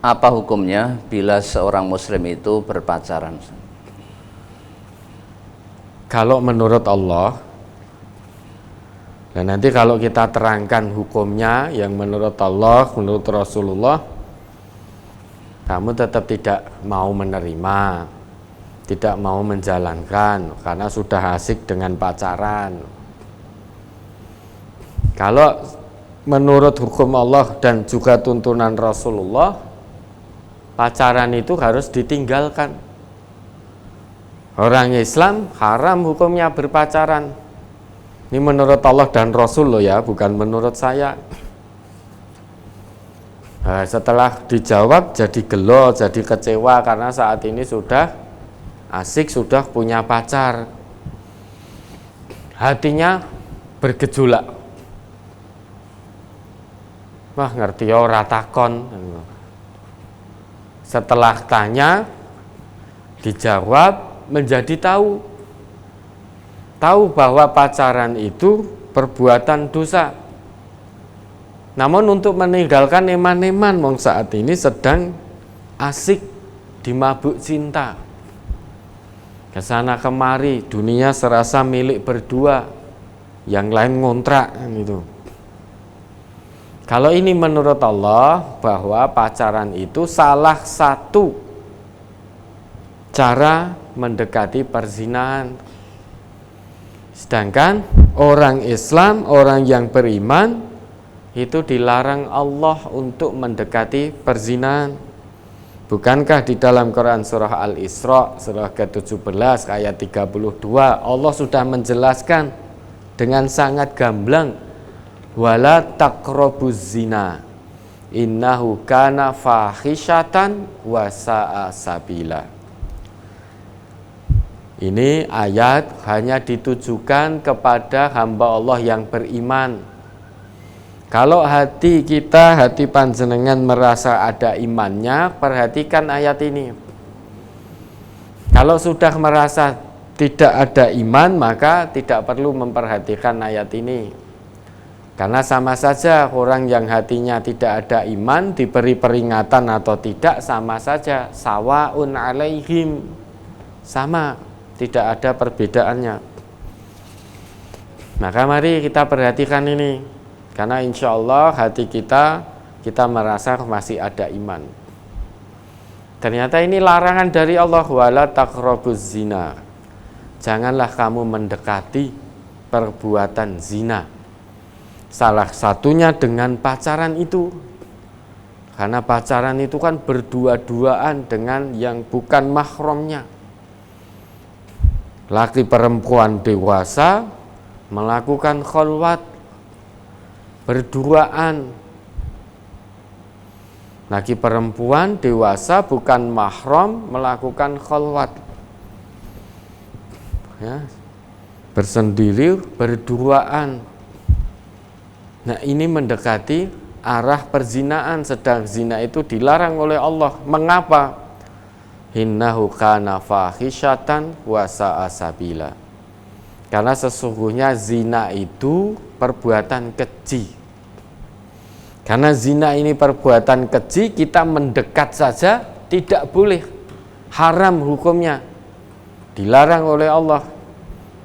Apa hukumnya bila seorang muslim itu berpacaran? Kalau menurut Allah, dan nanti kalau kita terangkan hukumnya yang menurut Allah, menurut Rasulullah, kamu tetap tidak mau menerima, tidak mau menjalankan karena sudah asik dengan pacaran. Kalau menurut hukum Allah dan juga tuntunan Rasulullah, pacaran itu harus ditinggalkan. Orang Islam haram hukumnya berpacaran. Ini menurut Allah dan Rasul loh ya, bukan menurut saya. Nah, setelah dijawab jadi gelo, jadi kecewa karena saat ini sudah asik, sudah punya pacar. Hatinya bergejolak. Wah, ngerti ya ora takon. Setelah tanya, dijawab, menjadi tahu bahwa pacaran itu perbuatan dosa. Namun untuk meninggalkan eman-eman, wong saat ini sedang asik dimabuk cinta, kesana kemari, dunia serasa milik berdua, yang lain ngontrak gitu. Kalau ini menurut Allah bahwa pacaran itu salah satu cara mendekati perzinahan. Sedangkan orang Islam, orang yang beriman itu dilarang Allah untuk mendekati perzinahan. Bukankah di dalam Quran surah Al-Isra surah ke-17 ayat 32 Allah sudah menjelaskan dengan sangat gamblang, wala taqrabuz zina innahu kana fahisyatan wa sa'a sabila. Ini ayat hanya ditujukan kepada hamba Allah yang beriman. Kalau hati kita, hati panjenengan merasa ada imannya, perhatikan ayat ini. Kalau sudah merasa tidak ada iman, maka tidak perlu memperhatikan ayat ini. Karena sama saja orang yang hatinya tidak ada iman, diberi peringatan atau tidak, sama saja. Sawaun alaihim. Sama. Tidak ada perbedaannya. Maka mari kita perhatikan ini, karena insya Allah hati kita merasa masih ada iman. Ternyata ini larangan dari Allah, wala taqrabuz zina. Janganlah kamu mendekati perbuatan zina. Salah satunya dengan pacaran itu. Karena pacaran itu kan berdua-duaan dengan yang bukan mahramnya. Laki perempuan dewasa melakukan khalwat berduaan. Laki perempuan dewasa bukan mahram melakukan khalwat, ya, bersendiri berduaan. Nah, ini mendekati arah perzinaan, sedang zina itu dilarang oleh Allah. Mengapa? Innahu kana fahisyatan wa sa'a sabila. Karena sesungguhnya zina itu perbuatan keji. Karena zina ini perbuatan keji, kita mendekat saja tidak boleh. Haram hukumnya. Dilarang oleh Allah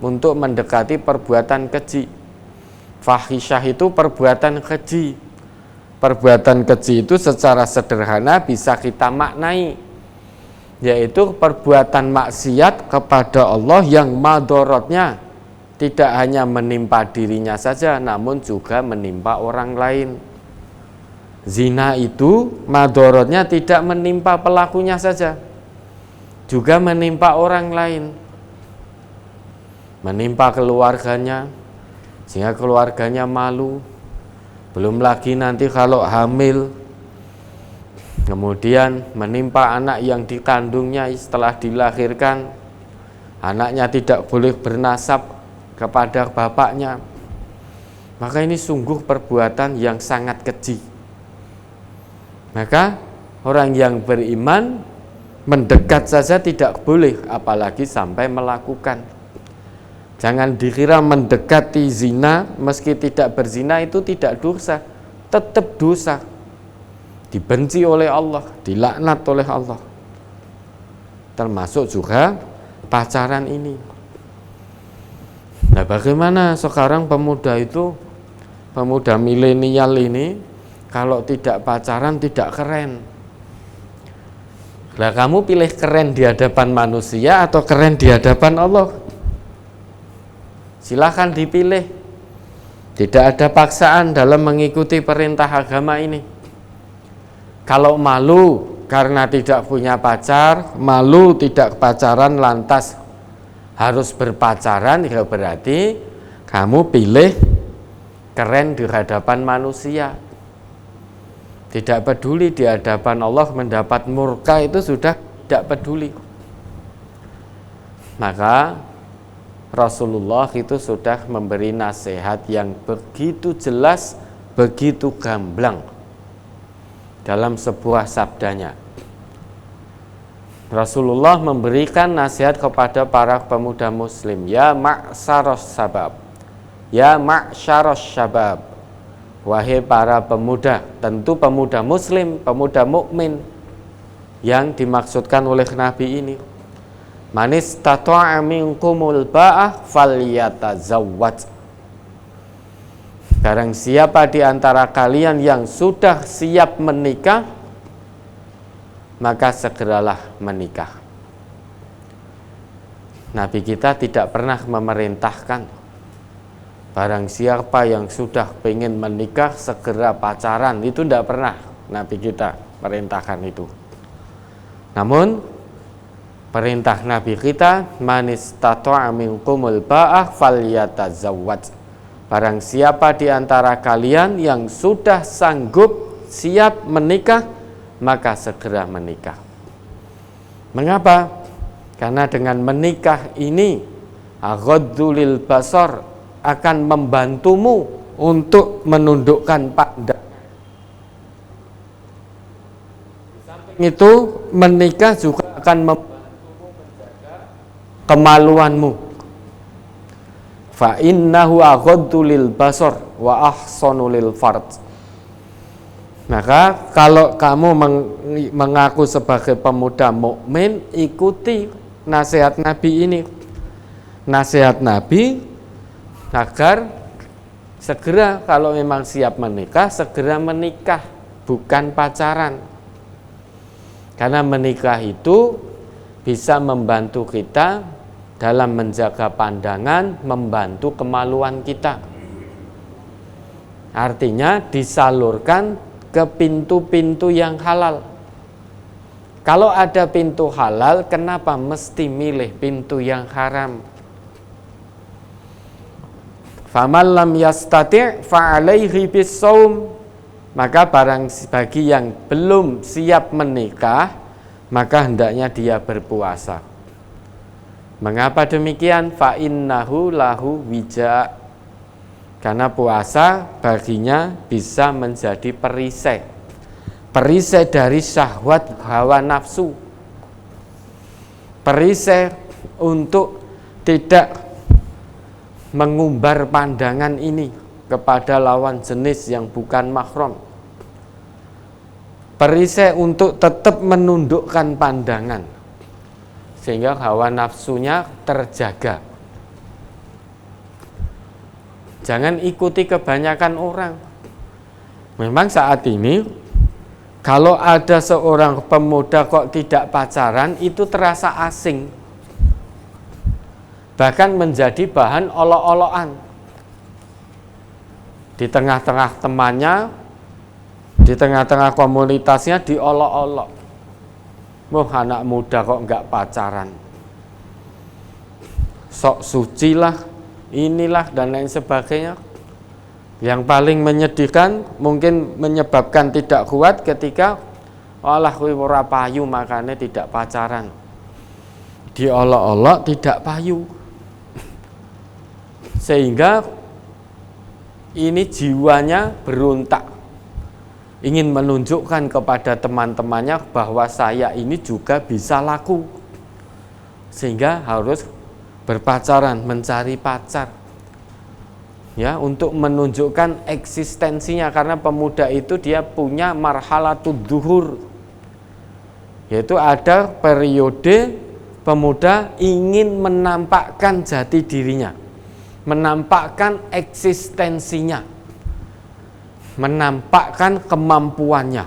untuk mendekati perbuatan keji. Fahisyah itu perbuatan keji. Perbuatan keji itu secara sederhana bisa kita maknai, yaitu perbuatan maksiat kepada Allah yang madorotnya tidak hanya menimpa dirinya saja, namun juga menimpa orang lain. Zina itu madorotnya tidak menimpa pelakunya saja, juga menimpa orang lain, menimpa keluarganya, sehingga keluarganya malu. Belum lagi nanti kalau hamil, kemudian menimpa anak yang dikandungnya setelah dilahirkan, anaknya tidak boleh bernasab kepada bapaknya. Maka ini sungguh perbuatan yang sangat keji. Maka orang yang beriman mendekat saja tidak boleh, apalagi sampai melakukan. Jangan dikira mendekati zina meski tidak berzina itu tidak dosa, tetap dosa. dibenci oleh Allah, dilaknat oleh Allah. Termasuk juga pacaran ini. Nah, bagaimana sekarang pemuda itu, pemuda milenial ini, kalau tidak pacaran tidak keren. Lah kamu pilih keren di hadapan manusia atau keren di hadapan Allah? Silahkan dipilih. Tidak ada paksaan dalam mengikuti perintah agama ini. Kalau malu karena tidak punya pacar, malu tidak pacaran lantas harus berpacaran, ya berarti kamu pilih keren di hadapan manusia. Tidak peduli di hadapan Allah mendapat murka, itu sudah tidak peduli. Maka Rasulullah itu sudah memberi nasihat yang begitu jelas, begitu gamblang dalam sebuah sabdanya. Rasulullah memberikan nasihat kepada para pemuda muslim, ya ma'syaros sabab, ya ma'syaros syabab, wahai para pemuda, tentu pemuda muslim, pemuda mukmin yang dimaksudkan oleh Nabi ini. Manis tata'a minkumul ba'ah falyatazawwaj. Barang siapa di antara kalian yang sudah siap menikah, maka segeralah menikah. Nabi kita tidak pernah memerintahkan barang siapa yang sudah ingin menikah segera pacaran, itu tidak pernah Nabi kita perintahkan itu. Namun perintah Nabi kita, manis tata'a minkumul ba'ah falyatazawwaj. Barang siapa di antara kalian yang sudah sanggup siap menikah, maka segera menikah. Mengapa? Karena dengan menikah ini aghaddu lil basar, akan membantumu untuk menundukkan pandang. Itu menikah juga akan membantumu menjaga kemaluanmu. Fa innahu aghaddu lil basar wa ahsanu lil farj. Maka kalau kamu mengaku sebagai pemuda mukmin, ikuti nasihat Nabi ini. Nasihat Nabi agar segera kalau memang siap menikah, segera menikah, bukan pacaran. Karena menikah itu bisa membantu kita dalam menjaga pandangan, membantu kemaluan kita. Artinya disalurkan ke pintu-pintu yang halal. Kalau ada pintu halal, kenapa mesti milih pintu yang haram? Faman lam yastati' fa'alaihi bis-shaum. Maka bagi yang belum siap menikah, maka hendaknya dia berpuasa. Mengapa demikian? Fa innahu lahu wija. Karena puasa baginya bisa menjadi perisai. Perisai dari syahwat hawa nafsu. Perisai untuk tidak mengumbar pandangan ini kepada lawan jenis yang bukan mahram. Perisai untuk tetap menundukkan pandangan sehingga hawa nafsunya terjaga. Jangan ikuti kebanyakan orang. Memang saat ini kalau ada seorang pemuda kok tidak pacaran, itu terasa asing. Bahkan menjadi bahan olok-olokan. Di tengah-tengah temannya, di tengah-tengah komunitasnya diolok-olok. Wah, anak muda kok enggak pacaran. Sok suci lah, inilah dan lain sebagainya. Yang paling menyedihkan mungkin menyebabkan tidak kuat ketika olah kuwi ora payu makanya tidak pacaran. Diolok-olok tidak payu. Sehingga ini jiwanya berontak. Ingin menunjukkan kepada teman-temannya bahwa saya ini juga bisa laku. Sehingga harus berpacaran, mencari pacar. ya, untuk menunjukkan eksistensinya, karena pemuda itu dia punya marhalatud duhur, yaitu ada periode pemuda ingin menampakkan jati dirinya, menampakkan eksistensinya, menampakkan kemampuannya.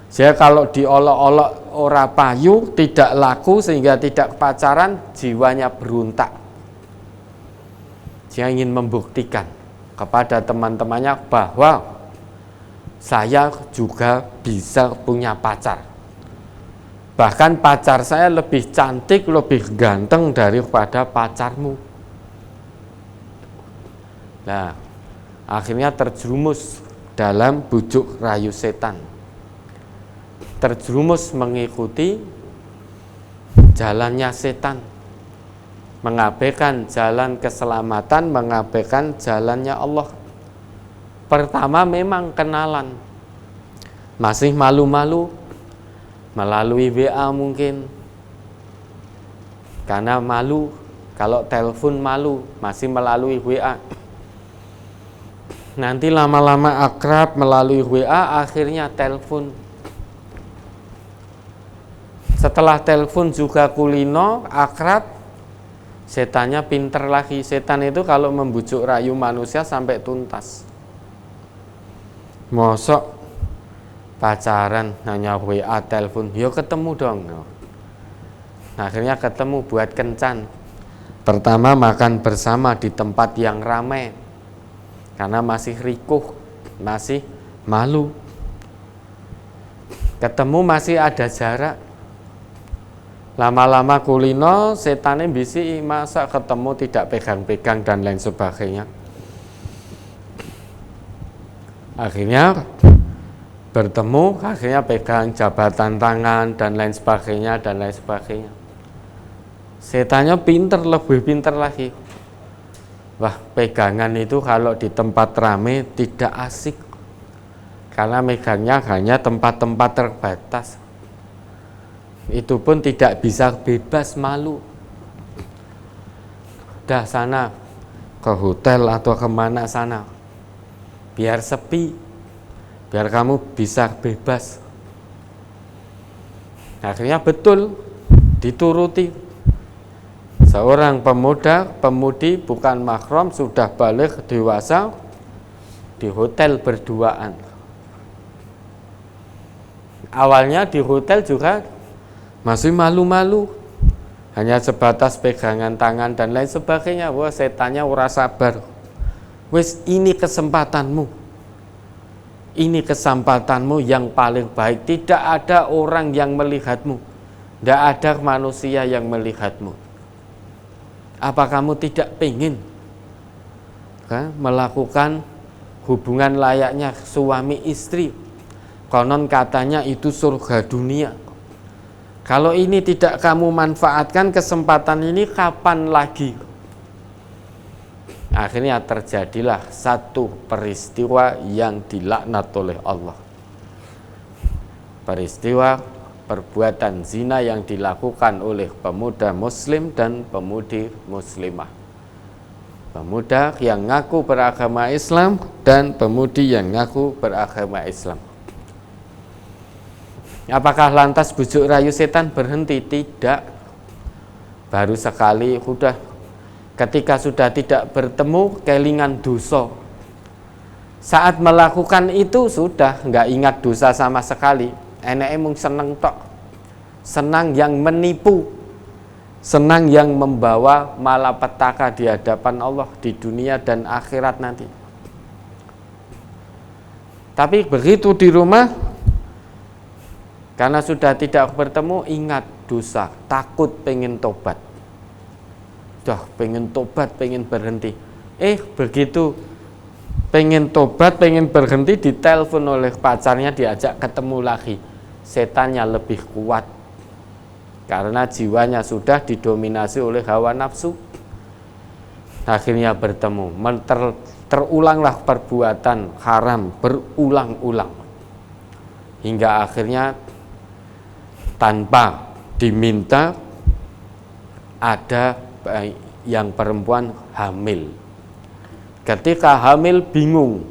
Jadi kalau diolok-olok ora payu, tidak laku sehingga tidak pacaran, jiwanya berontak. Dia ingin membuktikan kepada teman-temannya bahwa saya juga bisa punya pacar. Bahkan pacar saya lebih cantik, lebih ganteng daripada pacarmu. Nah, akhirnya terjerumus dalam bujuk rayu setan. Terjerumus mengikuti jalannya setan. Mengabaikan jalan keselamatan, mengabaikan jalannya Allah. Pertama memang kenalan. Masih malu-malu. Melalui WA mungkin, karena malu. Kalau telepon malu, masih melalui WA. Nanti lama-lama akrab melalui WA, akhirnya telepon. Setelah telepon juga kulino, akrab, setannya pinter lagi. Setan itu kalau membujuk rayu manusia sampai tuntas. Mosok pacaran hanya WA telepon, yo ketemu dong. Akhirnya ketemu buat kencan. Pertama makan bersama di tempat yang ramai, karena masih rikuh, masih malu. Ketemu masih ada jarak. Lama-lama kulino, setannya bisi, masa ketemu tidak pegang-pegang dan lain sebagainya. Akhirnya bertemu, akhirnya pegang jabatan tangan dan lain sebagainya dan lain sebagainya. Setannya pinter, lebih pinter lagi. Wah, pegangan itu kalau di tempat rame tidak asik, karena megangnya hanya tempat-tempat terbatas. Itu pun tidak bisa bebas, malu. Dah sana ke hotel atau kemana sana, biar sepi, biar kamu bisa bebas. Akhirnya betul dituruti. Seorang pemuda, pemudi bukan mahram, sudah balik dewasa, di hotel berduaan. Awalnya di hotel juga masih malu-malu, hanya sebatas pegangan tangan dan lain sebagainya. Wah, setannya ora sabar. Wis, ini kesempatanmu. Ini kesempatanmu yang paling baik. Tidak ada orang yang melihatmu. Tidak ada manusia yang melihatmu. Apa kamu tidak pengen melakukan hubungan layaknya suami istri? Konon katanya itu surga dunia. Kalau ini tidak kamu manfaatkan kesempatan ini, kapan lagi? Akhirnya terjadilah satu peristiwa yang dilaknat oleh Allah. Peristiwa perbuatan zina yang dilakukan oleh pemuda muslim dan pemudi muslimah. Pemuda yang ngaku beragama Islam dan pemudi yang ngaku beragama Islam. Apakah lantas bujuk rayu setan berhenti? Tidak. Baru sekali, ketika sudah tidak bertemu, kelingan dosa. Saat melakukan itu sudah nggak ingat dosa sama sekali. Enake mung seneng tok. Senang yang menipu. Senang yang membawa malapetaka di hadapan Allah di dunia dan akhirat nanti. Tapi begitu di rumah, karena sudah tidak bertemu, ingat dosa, takut pengen tobat. Pengen tobat, pengen berhenti. Begitu pengen tobat, pengen berhenti, ditelepon oleh pacarnya, diajak ketemu lagi. Setannya lebih kuat, karena jiwanya sudah didominasi oleh hawa nafsu. Akhirnya bertemu, terulanglah perbuatan haram berulang-ulang. Hingga akhirnya tanpa diminta ada yang perempuan hamil. Ketika hamil bingung,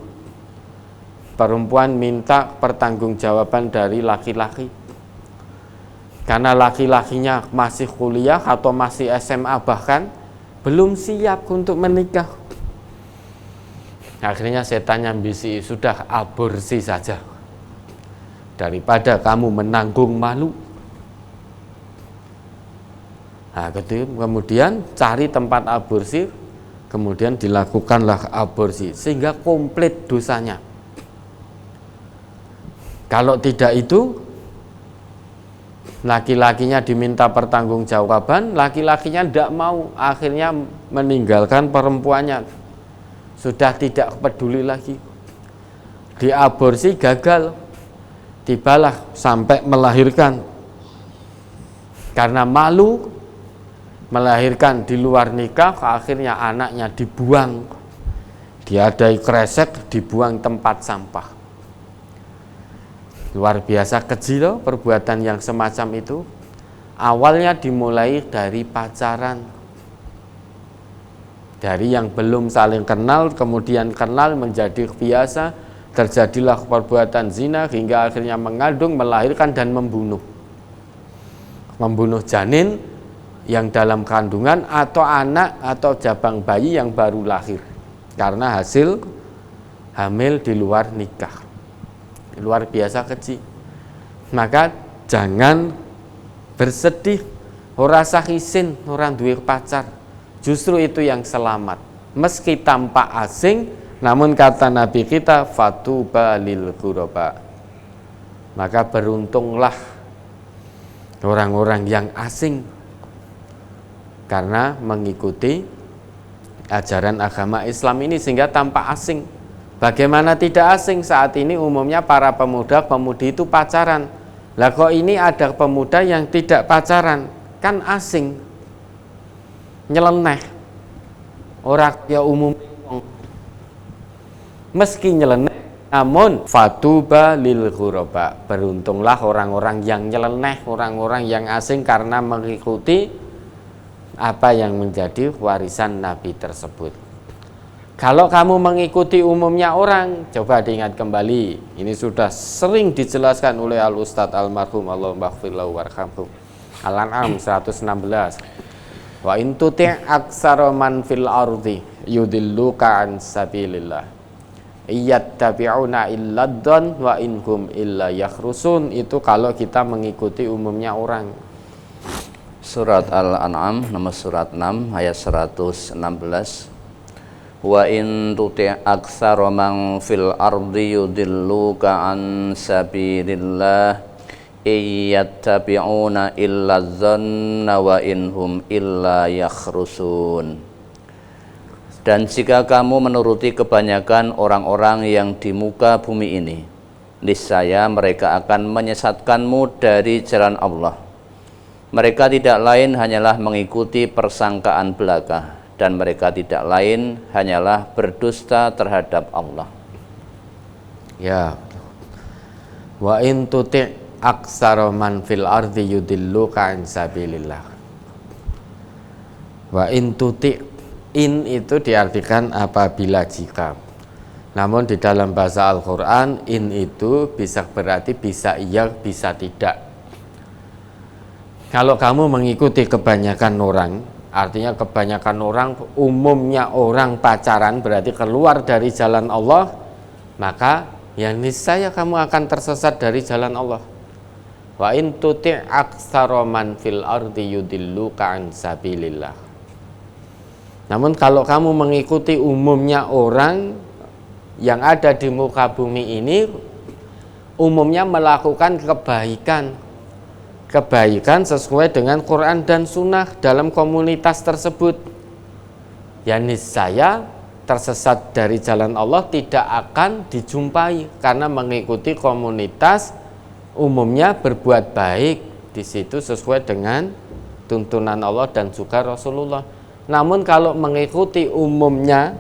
perempuan minta pertanggungjawaban dari laki-laki. Karena laki-lakinya masih kuliah atau masih SMA bahkan belum siap untuk menikah. Akhirnya setannya bisi, sudah aborsi saja daripada kamu menanggung malu. Nah, kemudian cari tempat aborsi, kemudian dilakukanlah aborsi sehingga komplit dosanya. Kalau tidak itu, laki-lakinya diminta pertanggungjawaban, laki-lakinya tidak mau, akhirnya meninggalkan perempuannya, sudah tidak peduli lagi. Diaborsi gagal, tibalah sampai melahirkan. Karena malu melahirkan di luar nikah, akhirnya anaknya dibuang, diadai kresek, dibuang tempat sampah. Luar biasa keji loh perbuatan yang semacam itu. Awalnya dimulai dari pacaran, dari yang belum saling kenal, kemudian kenal menjadi biasa, terjadilah perbuatan zina hingga akhirnya mengandung, melahirkan dan membunuh janin yang dalam kandungan atau anak atau jabang bayi yang baru lahir karena hasil hamil di luar nikah. Luar biasa keji. Maka jangan bersedih, ora usah isin orang duwe pacar. Justru itu yang selamat. Meski tampak asing, namun kata Nabi kita fatuba lil ghuraba. Maka beruntunglah orang-orang yang asing karena mengikuti ajaran agama Islam ini sehingga tampak asing. Bagaimana tidak asing, saat ini umumnya para pemuda-pemudi itu pacaran. Lah kok ini ada pemuda yang tidak pacaran, kan asing, nyeleneh. Orang ya umum, meski nyeleneh, namun fatuba lil ghuraba. Beruntunglah orang-orang yang nyeleneh, orang-orang yang asing karena mengikuti apa yang menjadi warisan Nabi tersebut. Kalau kamu mengikuti umumnya orang, coba diingat kembali. Ini sudah sering dijelaskan oleh Al-Ustadz Almarhum Allahumma ighfir lahu warhamhu. Al-An'am 116. Wa in tuti' aktsara man fil ardi yudilluka an sabilillah. Iyattabi'una illa dzan wa inhum illa yakhrusun. Itu kalau kita mengikuti umumnya orang. Surat Al-An'am nomor surat 6 ayat 116. Wa in tuti' aktsara man fil ardi yudilluka an sabilillah iyattabi'una illa dzanna wa inhum illa yakhrusun. Dan jika kamu menuruti kebanyakan orang-orang yang di muka bumi ini, niscaya mereka akan menyesatkanmu dari jalan Allah. Mereka tidak lain hanyalah mengikuti persangkaan belaka, dan mereka tidak lain hanyalah berdusta terhadap Allah. Ya. Wa in tuti' aktsara man fil ardi yudilluka an sabilillah. Wa in tuti', in itu diartikan apabila jika. Namun di dalam bahasa Al-Qur'an in itu bisa berarti bisa iya, bisa tidak. Kalau kamu mengikuti kebanyakan orang, artinya kebanyakan orang, umumnya orang pacaran, berarti keluar dari jalan Allah, maka ya niscaya kamu akan tersesat dari jalan Allah. Wa in tuti' aktsara man fil ardi yudilluka an sabilillah. Namun kalau kamu mengikuti umumnya orang yang ada di muka bumi ini, umumnya melakukan kebaikan sesuai dengan Quran dan Sunnah dalam komunitas tersebut, ya niscaya tersesat dari jalan Allah tidak akan dijumpai karena mengikuti komunitas umumnya berbuat baik di situ sesuai dengan tuntunan Allah dan juga Rasulullah. Namun kalau mengikuti umumnya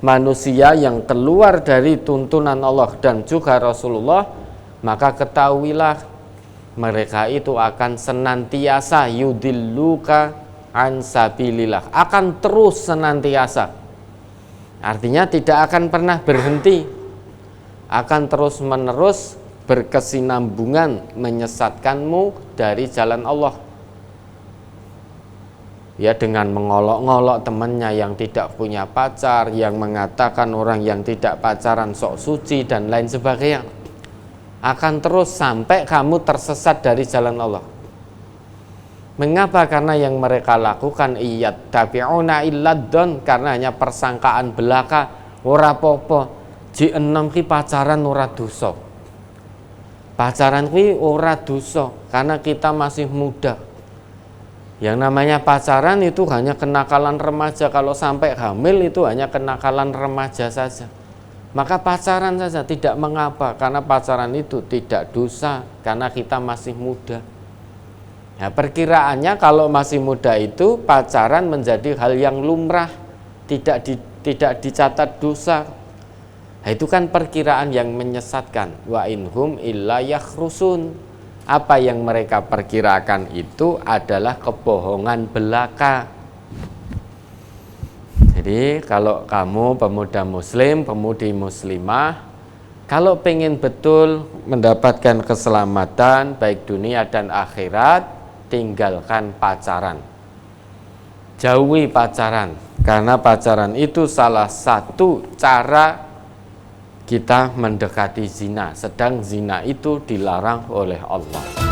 manusia yang keluar dari tuntunan Allah dan juga Rasulullah, maka ketahuilah mereka itu akan senantiasa yudilluka an sabilillah, akan terus senantiasa Artinya tidak akan pernah berhenti, akan terus-menerus berkesinambungan menyesatkanmu dari jalan Allah. Ya, dengan mengolok-ngolok temannya yang tidak punya pacar, yang mengatakan orang yang tidak pacaran sok suci dan lain sebagainya. Akan terus sampai kamu tersesat dari jalan Allah. Mengapa? Karena yang mereka lakukan iyat tabi'una illadon, karena hanya persangkaan belaka. Ora popo ji enom ki pacaran ora dosa. Pacaran ki ora dosa karena kita masih muda. Yang namanya pacaran itu hanya kenakalan remaja. Kalau sampai hamil itu hanya kenakalan remaja saja. Maka pacaran saja tidak mengapa, karena pacaran itu tidak dosa karena kita masih muda. Nah, perkiraannya kalau masih muda itu pacaran menjadi hal yang lumrah, tidak dicatat dosa. Nah, itu kan perkiraan yang menyesatkan. Wa inhum illa yakhrusun. Apa yang mereka perkirakan itu adalah kebohongan belaka. Jadi kalau kamu pemuda muslim, pemudi muslimah, kalau pengen betul mendapatkan keselamatan baik dunia dan akhirat, tinggalkan pacaran. Jauhi pacaran, karena pacaran itu salah satu cara kita mendekati zina, sedang zina itu dilarang oleh Allah.